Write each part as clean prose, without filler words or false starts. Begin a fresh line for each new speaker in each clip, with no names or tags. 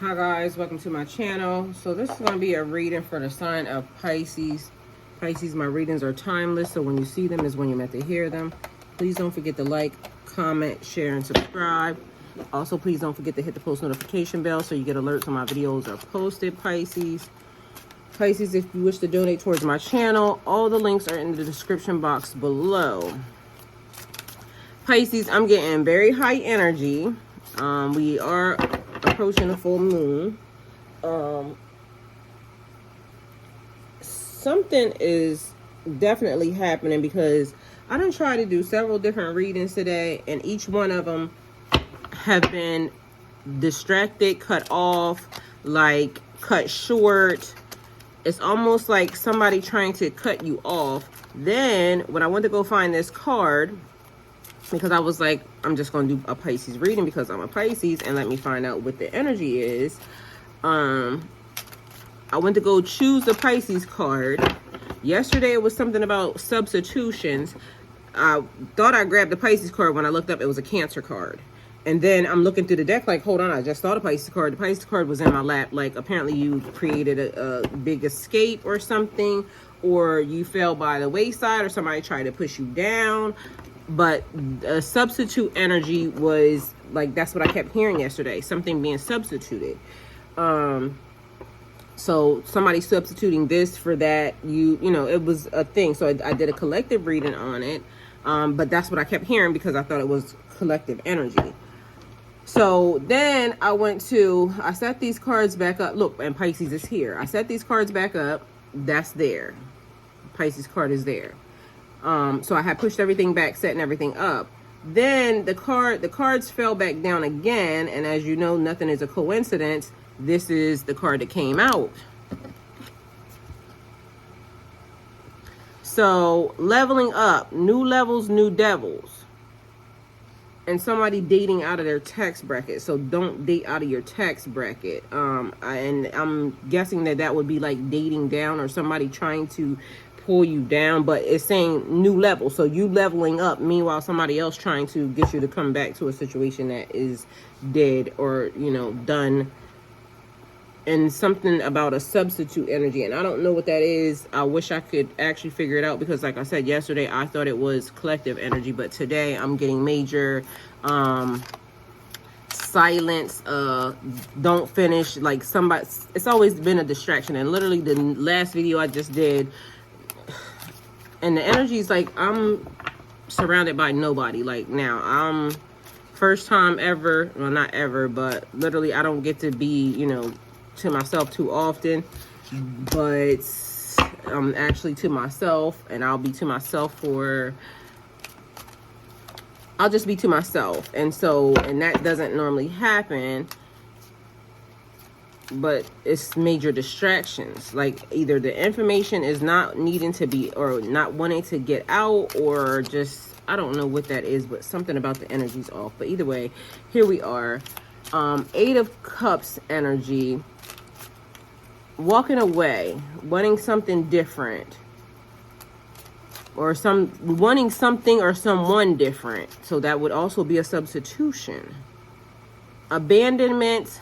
Hi guys, welcome to my channel. So this is going to be a reading for the sign of Pisces. Pisces, my readings are timeless, so when you see them is when you're meant to hear them. Please don't forget to like, comment, share, and subscribe. Also, please don't forget to hit the post notification bell so you get alerts when my videos are posted, Pisces. Pisces, if you wish to donate towards my channel, all the links are in the description box below. Pisces, I'm getting very high energy. We are approaching a full moon. Something is definitely happening because I done tried to do several different readings today, and each one of them have been distracted, cut off, like cut short. It's almost like somebody trying to cut you off. Then when I went to go find this card, because I was like, I'm just going to do a Pisces reading because I'm a Pisces, and let me find out what the energy is. I went to go choose the Pisces card. Yesterday it was something about substitutions. I thought I grabbed the Pisces card. When I looked up, it was a Cancer card. And then I'm looking through the deck like, hold on, I just saw the Pisces card. The Pisces card was in my lap. Like, apparently you created a big escape or something, or you fell by the wayside, or somebody tried to push you down. But a substitute energy was like, that's what I kept hearing yesterday, something being substituted. So somebody substituting this for that, you know, it was a thing. So I did a collective reading on it. But that's what I kept hearing because I thought it was collective energy. So then I set these cards back up. Look, and Pisces is here. I set these cards back up. That's there. Pisces card is there. So I had pushed everything back, setting everything up. Then the cards fell back down again. And as you know, nothing is a coincidence. This is the card that came out. So leveling up, new levels, new devils. And somebody dating out of their tax bracket. So don't date out of your tax bracket. And I'm guessing that would be like dating down, or somebody trying to pull you down. But it's saying new level. So you leveling up. Meanwhile, somebody else trying to get you to come back to a situation that is dead or, you know, done. And something about a substitute energy, and I don't know what that is. I wish I could actually figure it out because, like I said yesterday, I thought it was collective energy, but today I'm getting major silence, don't finish, like somebody, it's always been a distraction. And literally the last video I just did, and the energy is like I'm surrounded by nobody. Like now I'm first time ever, well not ever, but literally I don't get to be, you know, to myself too often, but I'm actually to myself, and I'll be to myself I'll just be to myself. And so, and that doesn't normally happen, but it's major distractions. Like either the information is not needing to be, or not wanting to get out, or just, I don't know what that is, but something about the energy's off. But either way, here we are. 8 of Cups energy. Walking away, wanting something different, or wanting something or someone different. So that would also be a substitution. Abandonment,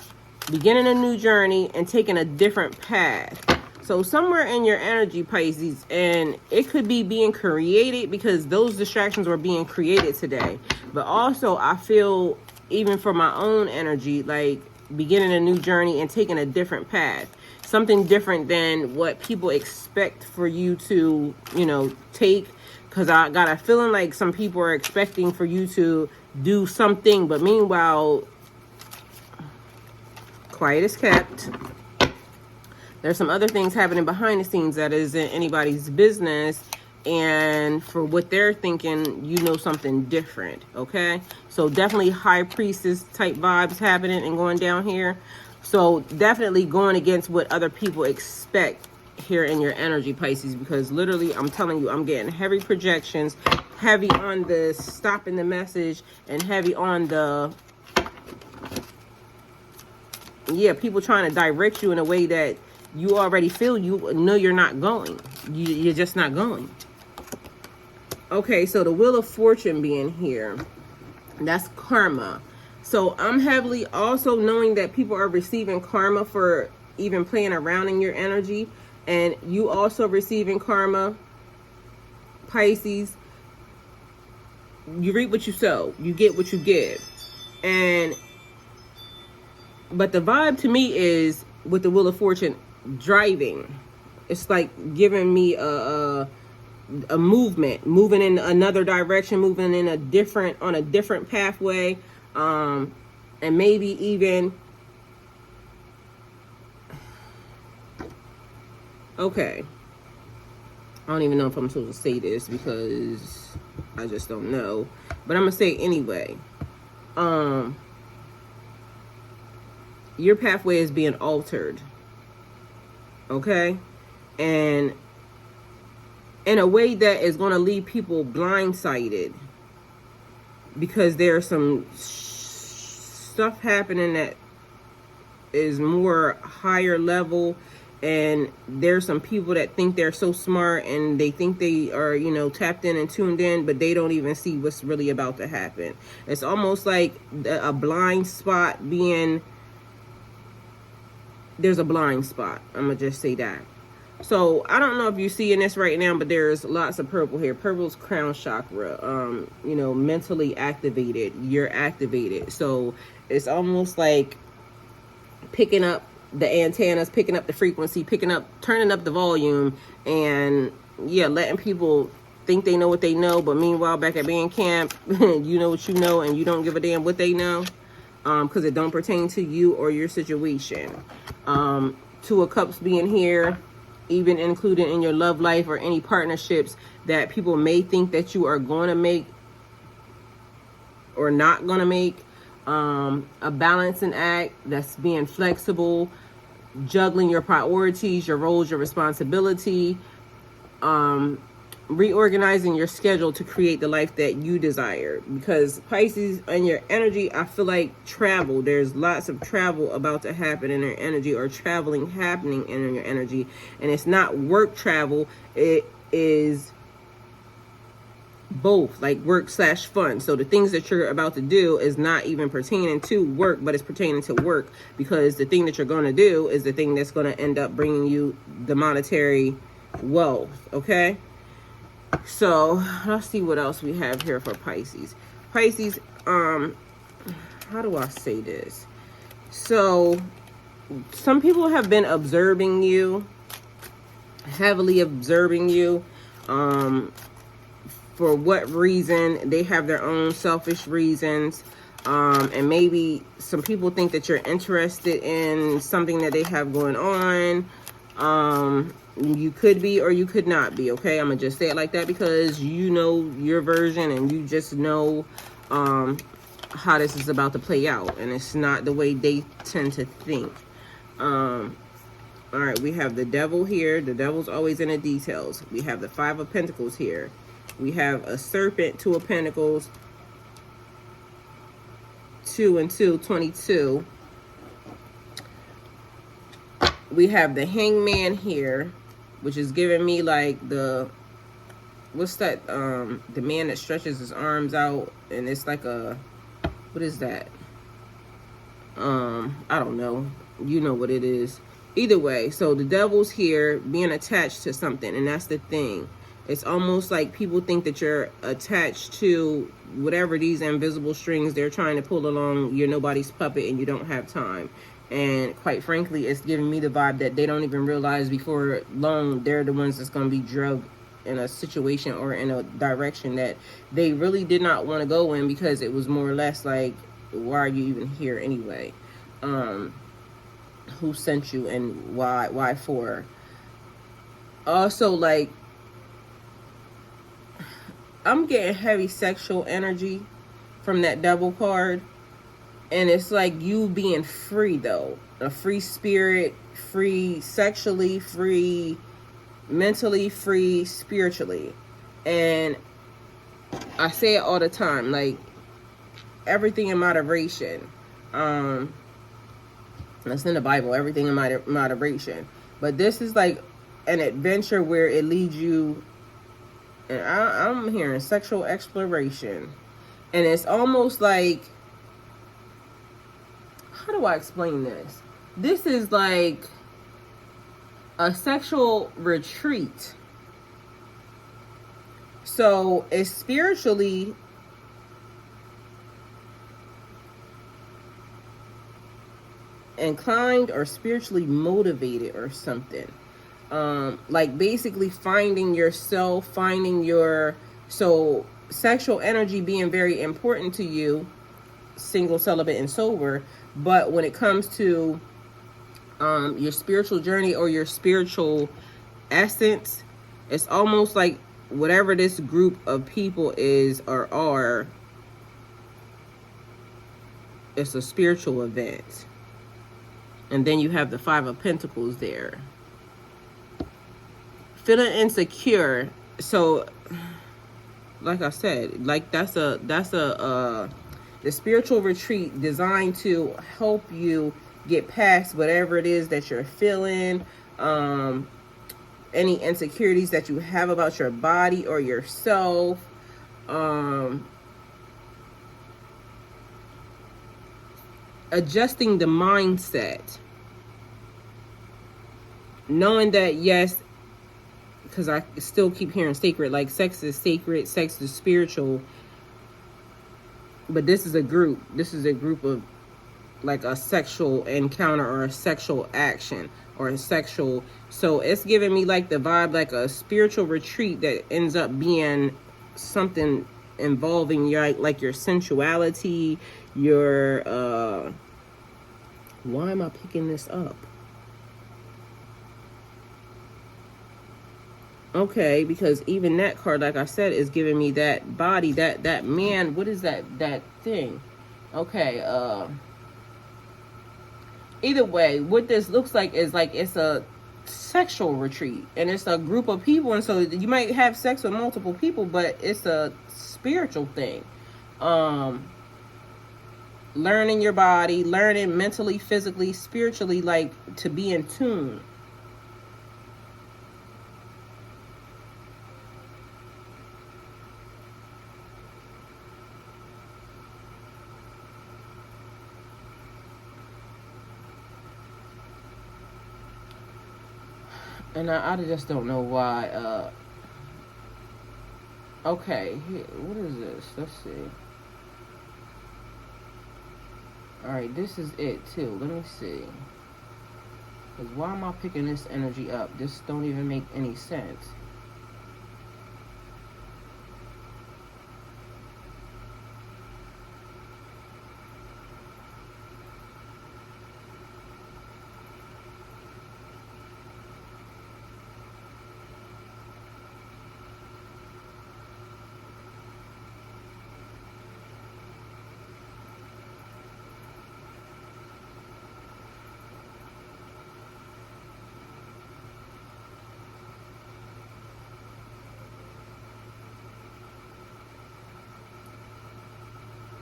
beginning a new journey, and taking a different path. So somewhere in your energy, Pisces, and it could be being created because those distractions were being created today. But also I feel, even for my own energy, like beginning a new journey and taking a different path. Something different than what people expect for you to, you know, take. Because I got a feeling like some people are expecting for you to do something. But meanwhile, quiet is kept. There's some other things happening behind the scenes that isn't anybody's business. And for what they're thinking, you know, something different. Okay. So definitely high priestess type vibes happening and going down here. So definitely going against what other people expect here in your energy, Pisces, because literally I'm telling you, I'm getting heavy projections, heavy on the stopping the message, and heavy on the, yeah, people trying to direct you in a way that you already feel you know you're not going. You're just not going. Okay, so the Wheel of Fortune being here, that's karma. So I'm heavily also knowing that people are receiving karma for even playing around in your energy, and you also receiving karma, Pisces. You reap what you sow, you get what you give. And but the vibe to me is with the Wheel of Fortune driving. It's like giving me a movement, moving in another direction, moving in on a different pathway, and maybe even, okay, I don't even know if I'm supposed to say this because I just don't know, but I'm gonna say it anyway. Your pathway is being altered, okay, and in a way that is going to leave people blindsided, because there's some stuff happening that is more higher level, and there's some people that think they're so smart and they think they are, you know, tapped in and tuned in, but they don't even see what's really about to happen. It's almost like a blind spot being, there's a blind spot, I'm gonna just say that. So I don't know if you're seeing this right now, but there's lots of purple here. Purple's crown chakra. You know, mentally activated. You're activated. So it's almost like picking up the antennas, picking up the frequency, turning up the volume, and yeah, letting people think they know what they know. But meanwhile, back at band camp, you know what you know, and you don't give a damn what they know, because it don't pertain to you or your situation. Two of Cups being here, even included in your love life or any partnerships that people may think that you are going to make or not going to make. A balancing act that's being flexible, juggling your priorities, your roles, your responsibility, reorganizing your schedule to create the life that you desire. Because Pisces, and your energy, I feel like travel. There's lots of travel about to happen in your energy, or traveling happening in your energy. And it's not work travel. It is both, like work/fun. So the things that you're about to do is not even pertaining to work, but it's pertaining to work, because the thing that you're going to do is the thing that's going to end up bringing you the monetary wealth. Okay. So let's see what else we have here for Pisces. Pisces, how do I say this? So some people have been observing you, heavily observing you. For what reason? They have their own selfish reasons. And maybe some people think that you're interested in something that they have going on. You could be or you could not be, okay? I'm gonna just say it like that, because you know your version and you just know how this is about to play out, and it's not the way they tend to think. All right, we have the Devil here. The Devil's always in the details. We have the Five of Pentacles here. We have a Serpent, Two of Pentacles, 2 and 2, 22. We have the Hangman here, which is giving me like the, what's that, the man that stretches his arms out, and it's like a, what is that? I don't know. You know what it is. Either way, so the Devil's here being attached to something, and that's the thing. It's almost like people think that you're attached to whatever these invisible strings they're trying to pull along. You're nobody's puppet and you don't have time. And quite frankly, it's giving me the vibe that they don't even realize before long they're the ones that's going to be drugged in a situation or in a direction that they really did not want to go in, because it was more or less like, why are you even here anyway? Who sent you and why for? Also, like, I'm getting heavy sexual energy from that Devil card. And it's like you being free, though. A free spirit, free sexually, free mentally, free spiritually. And I say it all the time, like, everything in moderation. That's in the Bible, everything in moderation. But this is like an adventure where it leads you, and I'm hearing sexual exploration. And it's almost like how do I explain this? This is like a sexual retreat. So it's spiritually inclined or spiritually motivated or something. Like basically finding yourself, finding your, so sexual energy being very important to you, single, celibate, and sober. But when it comes to your spiritual journey or your spiritual essence, it's almost like whatever this group of people is or are, it's a spiritual event. And then you have the Five of Pentacles there. Feeling insecure. So, like I said, like that's the spiritual retreat designed to help you get past whatever it is that you're feeling, any insecurities that you have about your body or yourself, adjusting the mindset, knowing that yes, because I still keep hearing sacred, like sex is sacred, sex is spiritual, but this is a group of like a sexual encounter or a sexual action or a sexual, so it's giving me like the vibe like a spiritual retreat that ends up being something involving your like your sensuality, your why am I picking this up? Okay, because even that card, like I said, is giving me that body, that man. What is that thing? Okay, either way, what this looks like is like it's a sexual retreat and it's a group of people, and so you might have sex with multiple people, but it's a spiritual thing. Learning your body, learning mentally, physically, spiritually, like to be in tune. And I just don't know why. Okay, what is this? Let's see. Alright, this is it too. Let me see. Because why am I picking this energy up? This don't even make any sense.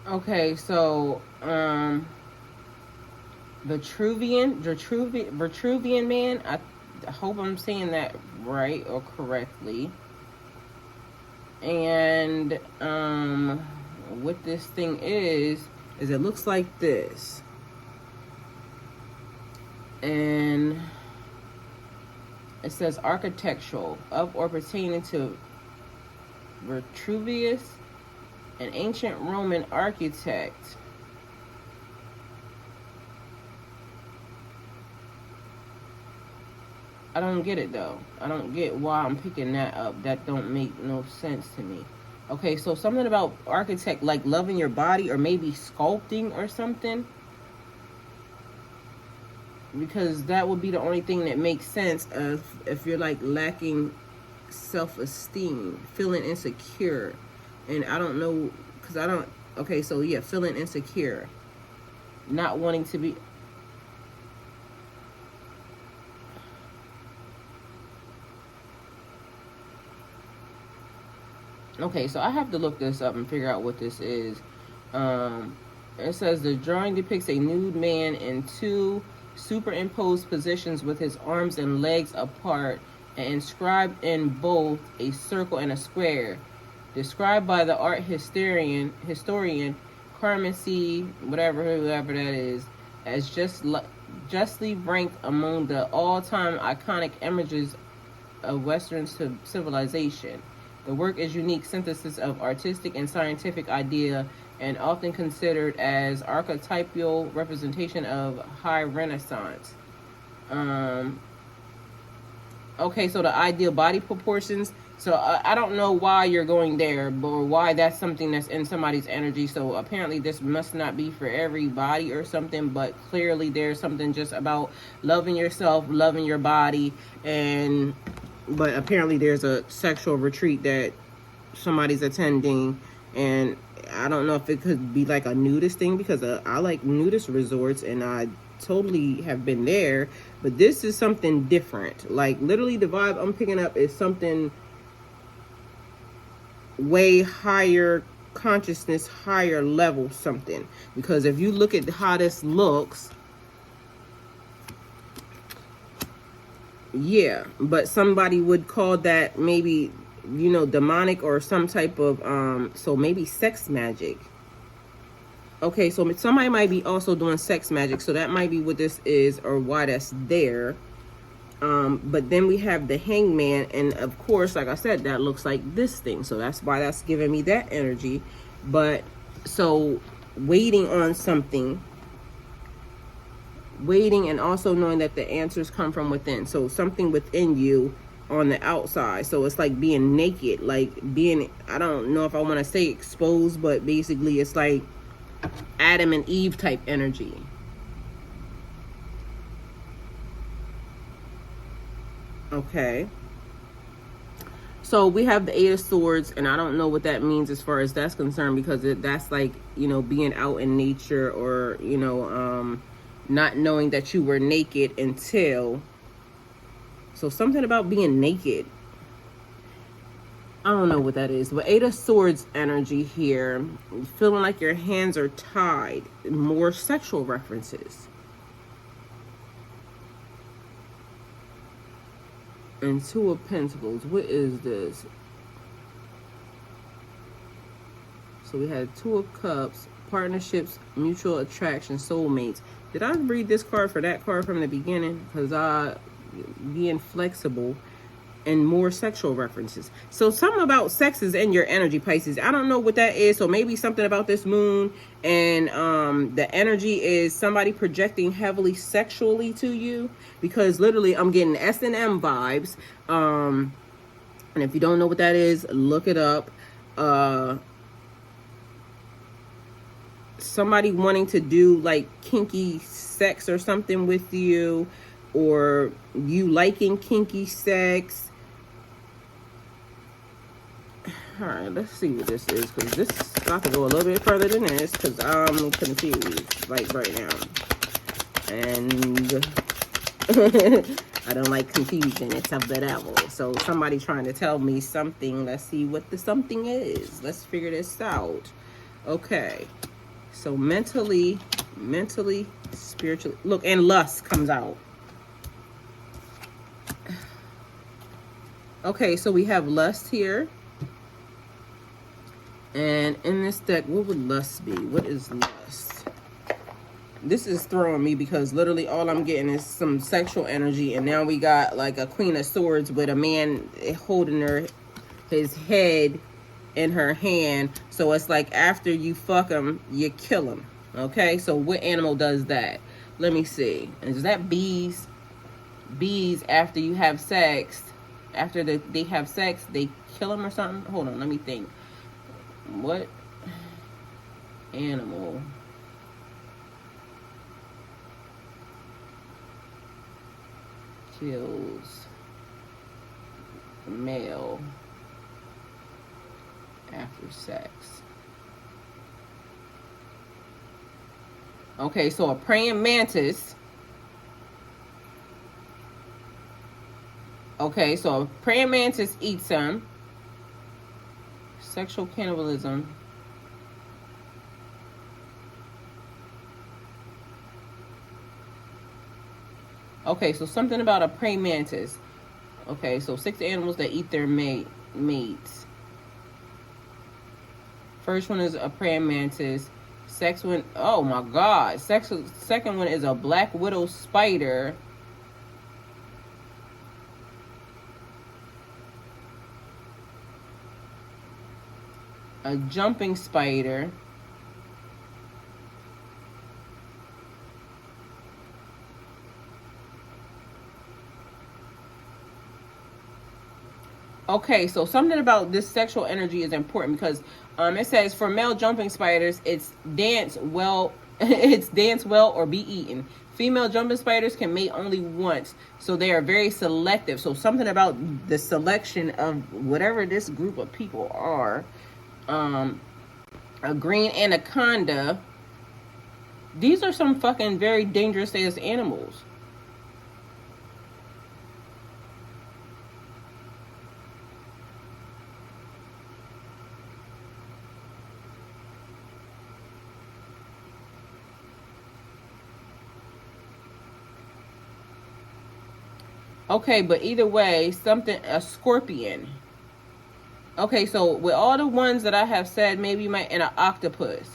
Okay, so Vitruvian man, I hope I'm saying that right or correctly. And what this thing is it looks like this. And it says architectural of or pertaining to Vitruvius, an ancient Roman architect. I don't get it though. I don't get why I'm picking that up. That don't make no sense to me. Okay, so something about architect, like loving your body or maybe sculpting or something. Because that would be the only thing that makes sense if you're like lacking self-esteem, feeling insecure. And I don't know, because I don't, okay, so yeah, feeling insecure, not wanting to be, okay, so I have to look this up and figure out what this is. It says the drawing depicts a nude man in two superimposed positions with his arms and legs apart and inscribed in both a circle and a square. Described by the art historian Carmen C. whoever that is, as justly ranked among the all-time iconic images of Western civilization. The work is unique synthesis of artistic and scientific idea and often considered as archetypal representation of high Renaissance. Okay, so the ideal body proportions. So I don't know why you're going there, or why that's something that's in somebody's energy. So apparently this must not be for everybody or something, but clearly there's something just about loving yourself, loving your body, but apparently there's a sexual retreat that somebody's attending, and I don't know if it could be like a nudist thing, because I like nudist resorts and I totally have been there, but this is something different. Like literally the vibe I'm picking up is something way higher consciousness, higher level something, because if you look at how this looks, yeah, but somebody would call that maybe, you know, demonic or some type of so maybe sex magic. Okay, so somebody might be also doing sex magic, so that might be what this is or why that's there. But then we have the hangman, and of course, like I said, that looks like this thing, so that's why that's giving me that energy. But so waiting on something, waiting, and also knowing that the answers come from within. So something within you on the outside. So it's like being naked, like being, I don't know if I want to say exposed, but basically it's like Adam and Eve type energy. Okay. So we have the Eight of Swords, and I don't know what that means as far as that's concerned, because that's like, you know, being out in nature, or, you know, not knowing that you were naked until, so something about being naked. I don't know what that is, but Eight of Swords energy here, feeling like your hands are tied, more sexual references. And Two of Pentacles, what is this? So we had Two of Cups, partnerships, mutual attraction, soulmates. Did I read this card for that card from the beginning? Because being flexible and more sexual references. So something about sex is in your energy, Pisces. I don't know what that is. So maybe something about this moon, and the energy is somebody projecting heavily sexually to you, because literally I'm getting S&M vibes. And if you don't know what that is, look it up. Somebody wanting to do like kinky sex or something with you, or you liking kinky sex. All right, let's see what this is, because this is about to go a little bit further than this, because I'm confused, like right now. And I don't like confusion, it's of the devil. So somebody trying to tell me something. Let's see what the something is. Let's figure this out. Okay. So mentally, spiritually. Look, and lust comes out. Okay, so we have lust here. And in this deck, what would lust be? What is lust? This is throwing me, because literally all I'm getting is some sexual energy. And now we got like a Queen of Swords with a man holding his head in her hand. So it's like after you fuck him, you kill him. Okay, so what animal does that? Let me see. Is that bees? Bees, after you have sex, after they have sex, they kill them or something? Hold on, let me think. What animal kills male after sex? Okay, so a praying mantis. Okay, so a praying mantis eats them. Sexual cannibalism. Okay, so something about a praying mantis. Okay, so 6 animals that eat their mates. First one is a praying mantis. Sex one, oh my God. Second one is a black widow spider. A jumping spider. Okay, so something about this sexual energy is important because it says for male jumping spiders, it's dance well, it's dance well or be eaten. Female jumping spiders can mate only once, so they are very selective. So something about the selection of whatever this group of people are. A green anaconda. These are some fucking very dangerous ass animals. Okay, but either way, a scorpion. Okay, so with all the ones that I have said, maybe you might, and an octopus.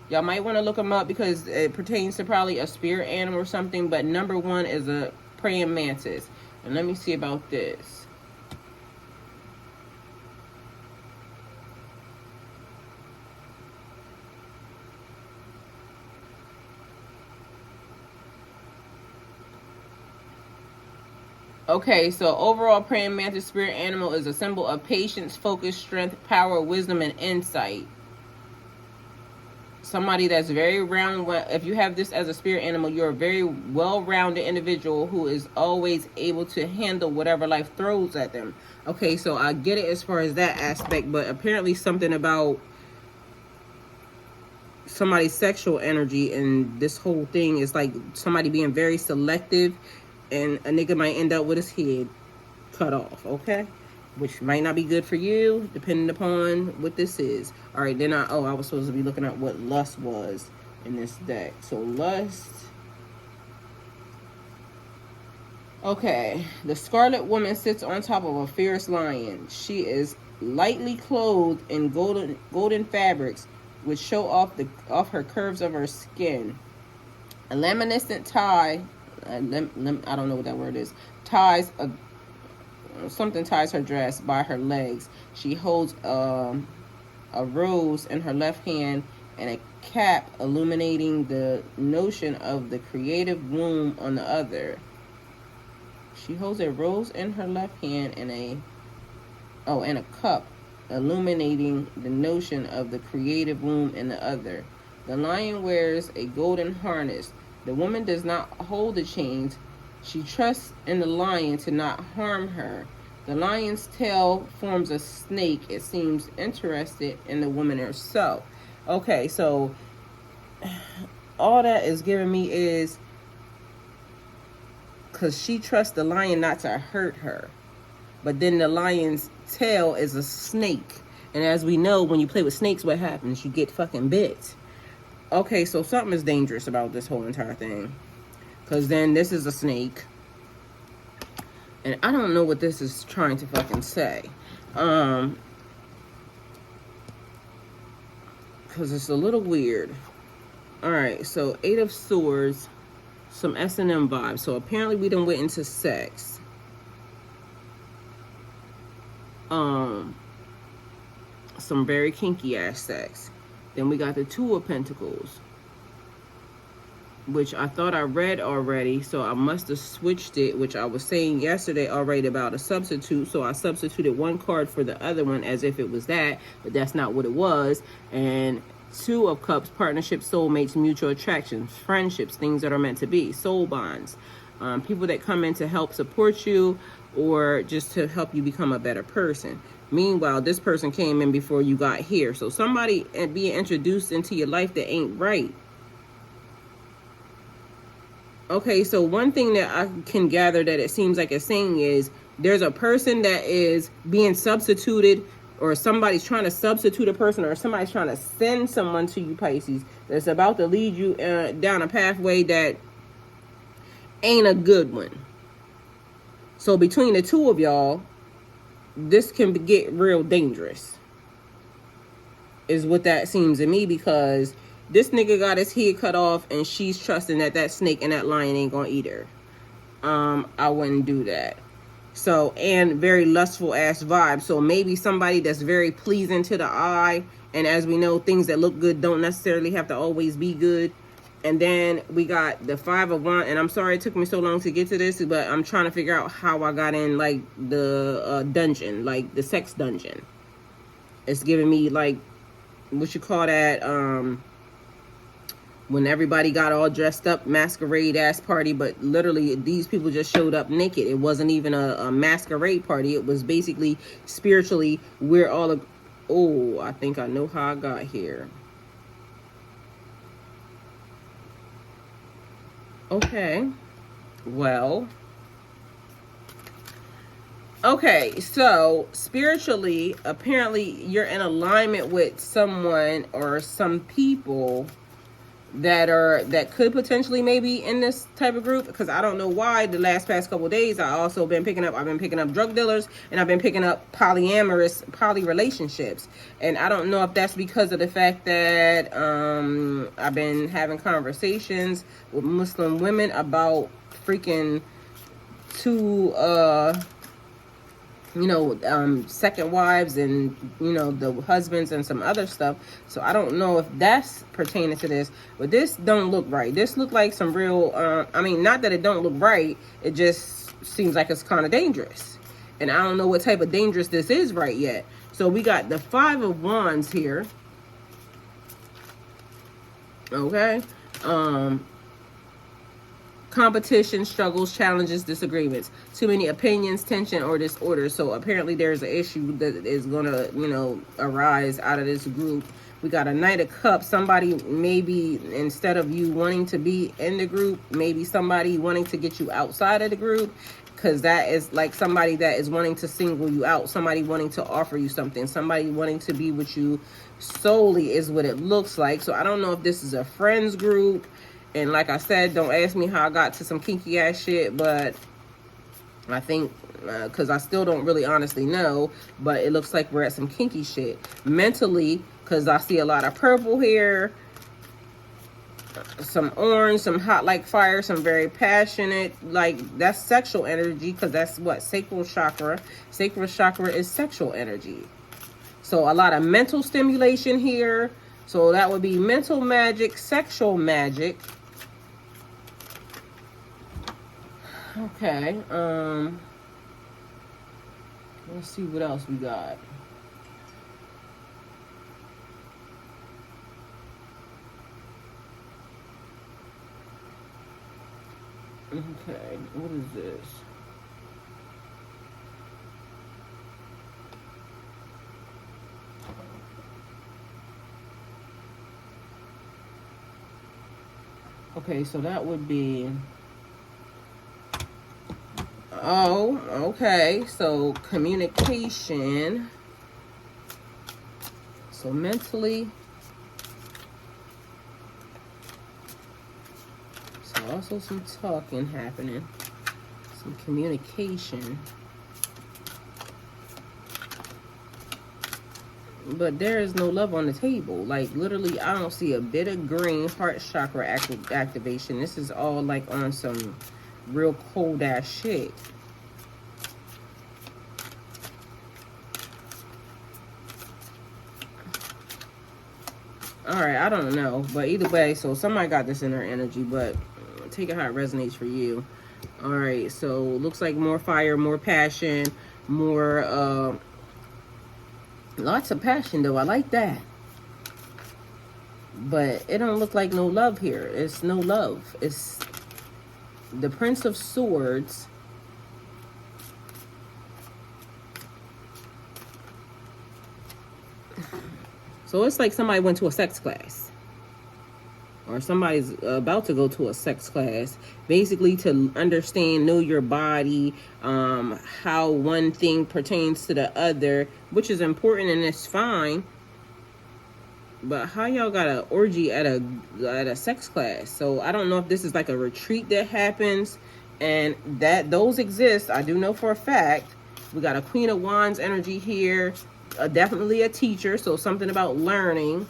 Y'all might want to look them up because it pertains to probably a spirit animal or something, but number one is a praying mantis. And let me see about this. Okay, so overall, praying mantis spirit animal is a symbol of patience, focus, strength, power, wisdom, and insight. Somebody that's very round. If you have this as a spirit animal, you're a very well-rounded individual who is always able to handle whatever life throws at them. Okay, so I get it as far as that aspect, but apparently something about somebody's sexual energy and this whole thing is like somebody being very selective, and a nigga might end up with his head cut off, okay? Which might not be good for you, depending upon what this is. All right, then I was supposed to be looking at what lust was in this deck. So lust. Okay, the Scarlet Woman sits on top of a fierce lion. She is lightly clothed in golden fabrics, which show off her curves of her skin. A luminescent tie. I don't know what that word is. Something ties her dress by her legs. She holds a rose in her left hand and a cap illuminating the notion of the creative womb on the other. She holds a rose in her left hand and a cup illuminating the notion of the creative womb in the other. The lion wears a golden harness. The woman does not hold the chains. She trusts in the lion to not harm her. The lion's tail forms a snake. It seems interested in the woman herself. Okay, so all that is giving me is because she trusts the lion not to hurt her. But then the lion's tail is a snake. And as we know, when you play with snakes, what happens? You get fucking bit. Okay, so something is dangerous about this whole entire thing. Because then this is a snake. And I don't know what this is trying to fucking say. Because it's a little weird. Alright, so 8 of Swords. Some S&M vibes. So apparently we done went into sex. Some very kinky ass sex. Then we got the 2 of Pentacles, which I thought I read already, so I must have switched it, which I was saying yesterday already about a substitute. So I substituted one card for the other one as if it was that, but that's not what it was. And 2 of Cups, partnerships, soulmates, mutual attractions, friendships, things that are meant to be, soul bonds, people that come in to help support you or just to help you become a better person. Meanwhile, this person came in before you got here. So somebody being introduced into your life that ain't right. Okay, so one thing that I can gather that it seems like it's saying is there's a person that is being substituted, or somebody's trying to substitute a person, or somebody's trying to send someone to you, Pisces, that's about to lead you down a pathway that ain't a good one. So between the 2 of y'all, this can get real dangerous, is what that seems to me, because This nigga got his head cut off, and she's trusting that that snake and that lion ain't gonna eat her. I wouldn't do that. So, and very lustful ass vibe. So maybe somebody that's very pleasing to the eye. And as we know, things that look good don't necessarily have to always be good. And then we got the 5 of Wands. And I'm sorry it took me so long to get to this, but I'm trying to figure out how I got in, like, the dungeon, like the sex dungeon. It's giving me, like, what you call that, when everybody got all dressed up, masquerade ass party, but literally these people just showed up naked. It wasn't even a masquerade party. It was basically spiritually, we're all, oh, I think I know how I got here. Okay, well, okay, so spiritually, apparently you're in alignment with someone or some people that could potentially maybe in this type of group, because I don't know why the past couple of days I've been picking up drug dealers, and I've been picking up poly relationships, and I don't know if that's because of the fact that I've been having conversations with Muslim women about freaking two second wives, and the husbands and some other stuff. So I don't know if that's pertaining to this, but this don't look right. This look like some real not that it don't look right, it just seems like it's kind of dangerous, and I don't know what type of dangerous this is right yet. So we got the 5 of Wands here. Okay, competition, struggles, challenges, disagreements, too many opinions, tension, or disorder. So apparently there's an issue that is gonna, arise out of this group. We got a Knight of Cups. Somebody, maybe instead of you wanting to be in the group, maybe somebody wanting to get you outside of the group, because that is like somebody that is wanting to single you out, somebody wanting to offer you something, somebody wanting to be with you solely is what it looks like. So I don't know if this is a friends group. And like I said, don't ask me how I got to some kinky ass shit, but I think, because I still don't really honestly know, but it looks like we're at some kinky shit. Mentally, because I see a lot of purple here, some orange, some hot like fire, some very passionate, like that's sexual energy, because that's what? Sacral chakra. Sacral chakra is sexual energy. So a lot of mental stimulation here. So that would be mental magic, sexual magic. Okay, let's see what else we got. Okay, what is this? Okay, so that would be, oh, okay, so communication, so mentally, so also some talking happening, some communication, but there is no love on the table. Like literally I don't see a bit of green heart chakra activation. This is all like on some real cold ass shit. All right, I don't know, but either way, so somebody got this in their energy, but take it how it resonates for you. All right, so looks like more fire, more passion, more lots of passion though. I like that, but it don't look like no love here. It's no love. It's the Prince of Swords. So it's like somebody went to a sex class, or somebody's about to go to a sex class, basically to understand, know your body, how one thing pertains to the other, which is important and it's fine. But how y'all got an orgy at a sex class? So I don't know if this is like a retreat that happens, and that those exist. I do know for a fact. We got a Queen of Wands energy here. Definitely a teacher, so something about learning.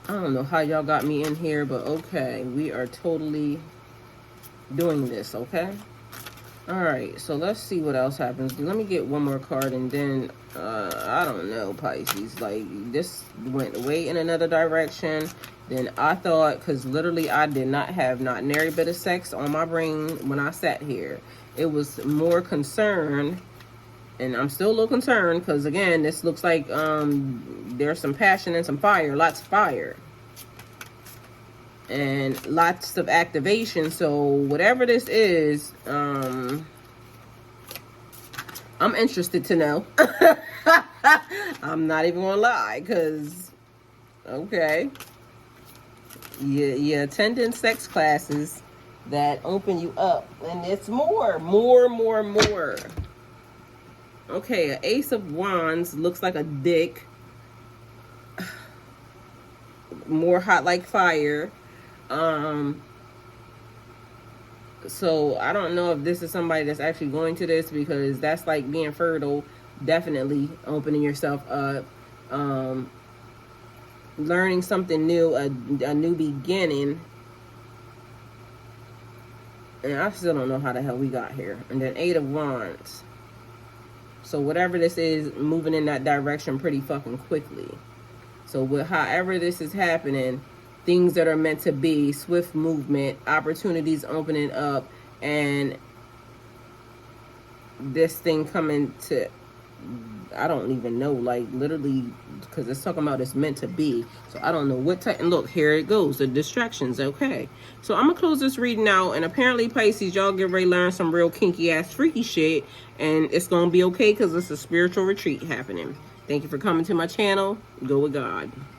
I don't know how y'all got me in here, but okay. We are totally doing this, okay? All right, so let's see what else happens. Let me get one more card, and then I don't know, Pisces. Like, this went way in another direction than I thought, because literally I did not have not nary bit of sex on my brain when I sat here. It was more concern, and I'm still a little concerned, because again, this looks like there's some passion and some fire, lots of fire. And lots of activation. So whatever this is, I'm interested to know. I'm not even gonna lie, because okay, you're attending sex classes that open you up, and it's more. Okay, an Ace of Wands looks like a dick, more hot like fire. So I don't know if this is somebody that's actually going to this, because that's like being fertile, definitely opening yourself up, learning something new, a new beginning. And I still don't know how the hell we got here. And then 8 of Wands. So whatever this is, moving in that direction pretty fucking quickly. So with however this is happening, things that are meant to be, swift movement, opportunities opening up, and this thing coming to, I don't even know, like literally, because it's talking about it's meant to be. So I don't know what type, and look, here it goes, the distractions, okay. So I'm going to close this reading out, and apparently, Pisces, y'all get ready to learn some real kinky ass freaky shit, and it's going to be okay, because it's a spiritual retreat happening. Thank you for coming to my channel. Go with God.